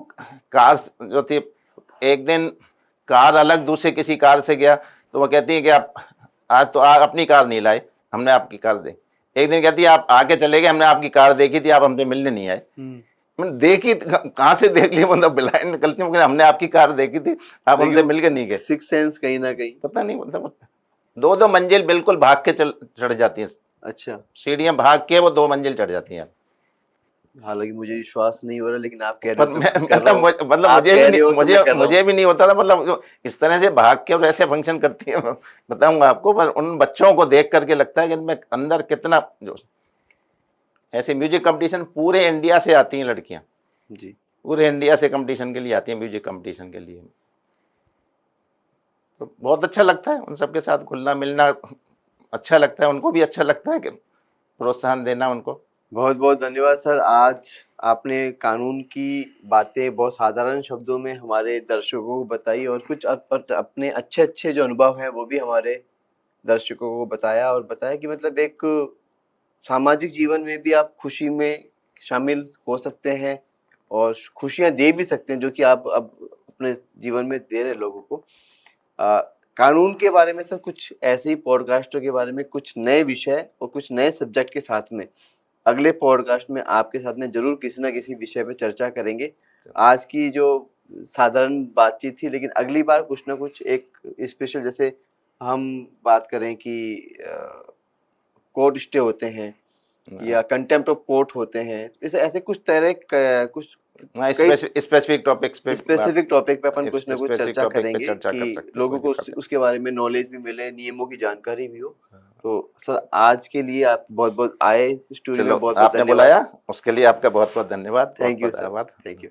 कार जो थी, एक दिन कार अलग दूसरे किसी कार से गया, तो वो कहती है कि आप आज तो अपनी कार नहीं लाए, हमने आपकी कार देखी। एक दिन कहती है आप आके चले गए, हमने आपकी कार देखी थी, आप हमसे मिलने नहीं आए। मैंने देखी, कहाँ से देख ली, मतलब ब्लाइंड निकलती हूँ, हमने आपकी कार देखी थी, आप हमसे मिल के नहीं गए। सिक्स सेंस कहीं ना कहीं, पता नहीं, मतलब 2-2 मंजिल बिल्कुल भाग के चढ़ जाती हैं। अच्छा। सीढ़ियां भाग के वो 2 मंजिल चढ़ जाती हैं। हालांकि मुझे विश्वास नहीं हो रहा, लेकिन आप कह रहे पर हो तो मैं कर रहा हूँ। मतलब आप मुझे कह भी रहे हो नहीं, तो मैं कर रहा मुझे हूँ। भी नहीं होता था, मतलब जो इस तरह से भाग के और ऐसे फंक्शन करती है, मैं बताऊंगा आपको। पर उन बच्चों को देख करके लगता है कि इनमें अंदर कितना जो, ऐसे म्यूजिक कंपटीशन पूरे इंडिया से आती हैं लड़कियां, जी। पूरे इंडिया से कंपटीशन के लिए आती हैं, म्यूजिक कंपटीशन के लिए। तो बहुत अच्छा लगता है उन सबके साथ घुलना मिलना, अच्छा लगता है, उनको भी अच्छा लगता है कि प्रोत्साहन देना उनको। बहुत बहुत धन्यवाद सर। आज आपने कानून की बातें बहुत साधारण शब्दों में हमारे दर्शकों को बताई, और कुछ अपने अच्छे अच्छे जो अनुभव हैं वो भी हमारे दर्शकों को बताया, और बताया कि मतलब एक सामाजिक जीवन में भी आप खुशी में शामिल हो सकते हैं और खुशियां दे भी सकते हैं, जो कि आप अब अपने जीवन में दे रहे लोगों को। कानून के बारे में सर कुछ ऐसे ही पॉडकास्टों के बारे में कुछ नए विषय और कुछ नए सब्जेक्ट के साथ में अगले पॉडकास्ट में आपके साथ में जरूर किसी ना किसी विषय पे चर्चा करेंगे। आज की जो साधारण बातचीत थी, लेकिन अगली बार कुछ ना कुछ एक स्पेशल, जैसे हम बात करें कि कोर्ट स्टे होते हैं या कंटेम्प्ट ऑफ कोर्ट होते हैं, ऐसे ऐसे कुछ तरह कुछ स्पेसिफिक टॉपिक्स पे स्पेसिफिक टॉपिक पे अपन कुछ ना कुछ स्पेसिफिक चर्चा टॉपिक पे करेंगे चर्चा कि कर सकते हैं, लोगों कोई को दिक्कत उसके बारे में नॉलेज भी मिले, नियमों की जानकारी भी हो। तो सर आज के लिए आप बहुत बहुत आए स्टूडियो चलो, में, बहुत बहुत आपने धन्यवाद। बुलाया उसके लिए आपका बहुत बहुत धन्यवाद, बहुत थैंक यू बहुत सर, आभार। Thank you.